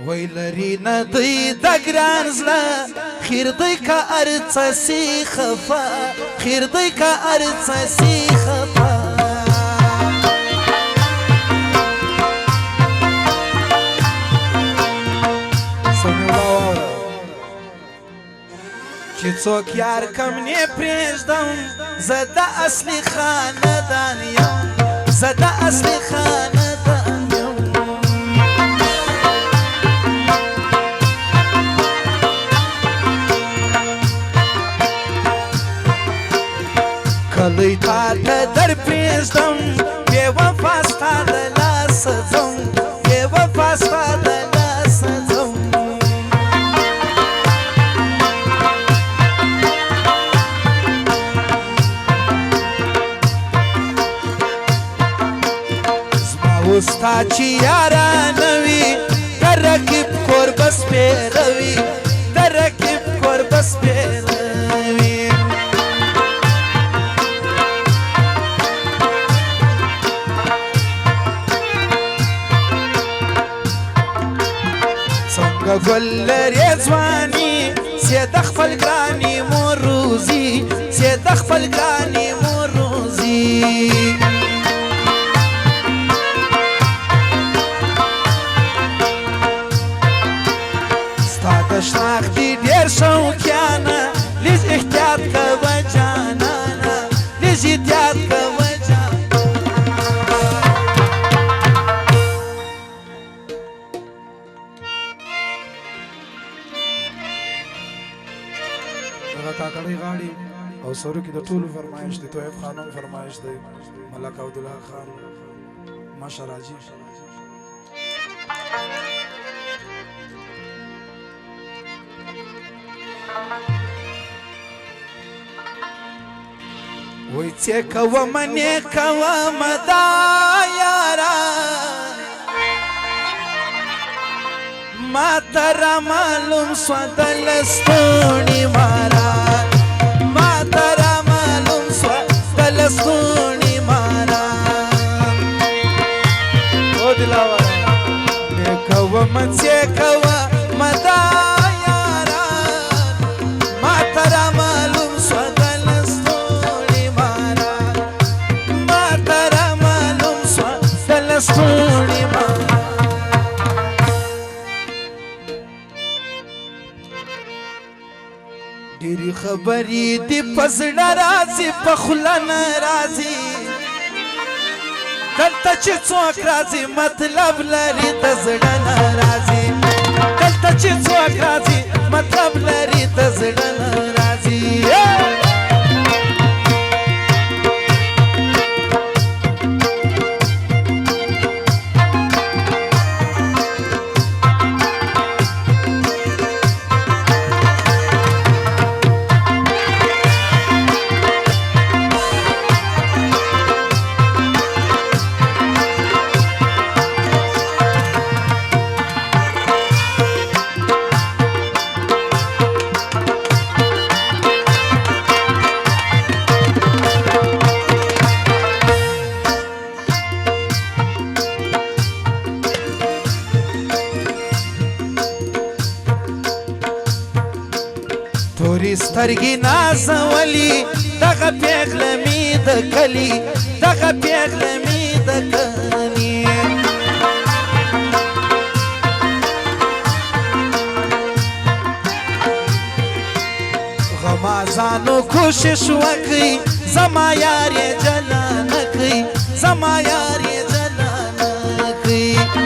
وی لري نه دی د ګران زړه خیر دی که هر څه سي خفه خیر دی که هر څه سي خفه چې څوک یار کم نه پرېږدم زه د اصلي خاندان یم زه د اصلي خاندان یم کلی تا ته در پرېږدم بې وفا ستا د لاسه ځم بې وفا ستا د لاسه ځم ستا چې یارانه وي د رقیب کور به سپېروي د رقیب کور به سپېروي څنګه ګل لرې ځواني سې د خپل ګراني مور روزي سې د خپل ګراني مور روزي شناختی ډېر شوقیانه لیز احتیاط کوه جانانه لیز احتیاط کوه جانانه دغه کاکړۍ غاړي او سرو کې د ټولو فرمایش دی تویب خانم فرمایش دی ملک عبدالله خان ماشا راجی وی څه کوم نه کوم دا یارا ما تر معلوم سو دلستونی مارا ما تر معلوم سو دلستونی مارا او دلاوره نه کوم څه کوم دا یارا ما تر معلوم سو ډېرې خبرې دې په زړه راځي په خوله نه راځي دلته چې څوک راځي مطلب لري د زړه نه راځي دلته چې څوک راځي مطلب لري د زړه نه راځي تورې سترګې نازولي دغه پیغلمي د کلي دغه پیغلمي د کلي غمازانو کوشش وکړي زما یار یې جلا نه کړي زما یار یې جلا نه کړي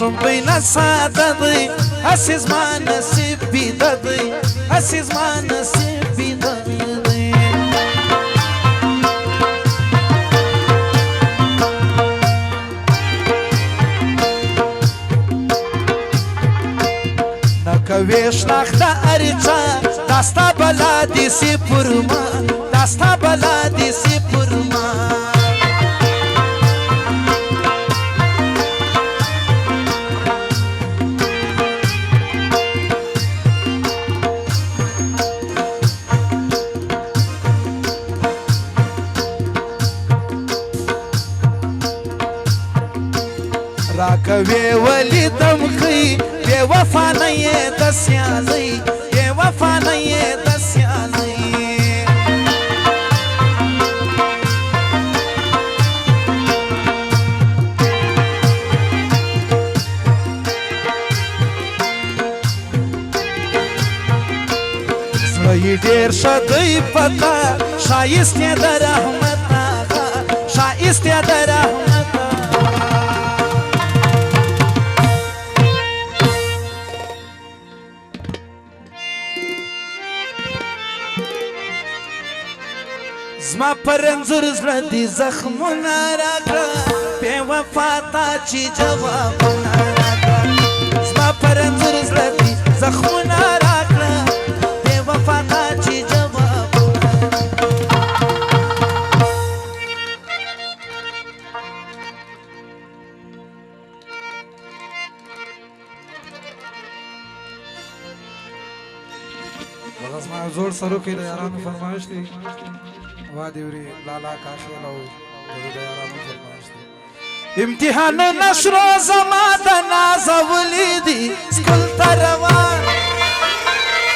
شم بین ساده دی هسې زما نصیب بیده دی هسې زما نصیب بیده دی نه کوې شناخته هر چا دا ستا بلا دې سي پر ما دا ستا بلا دې سي پر ما وفا نه یې د سیالۍ بې وفا نه یې د سیالۍ زړه یې ډېر ښه دی پتا ښایست یې د رحمت آغا ښایست یې د رحمت زما پر انځور زړه دي زخمونه راکړه بې وفا تا چې جوابونه راکړه زما پر انځور زړه دي زخمونه راکړه بې وفا تا چې جوابونه بغه زما یو زوړ سروکی د یارانو فرمایش دی وادي وري لالا کاخیل او د یارانو فرمایش دی امتحانونه شروع زما د نازولي دي سکول ته روان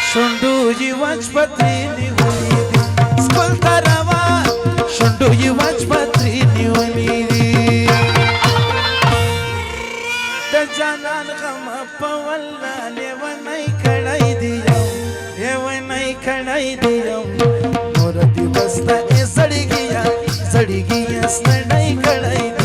شونډو یې وچ پتري نیولي دي سکول ته روان شونډو یې وچ پتري نیولي دي د جانان غم په والله لیونی کړی دی یو لیونی کړی دی یو نور دې بس ته زړګیا زړګیا ستړی کړی دی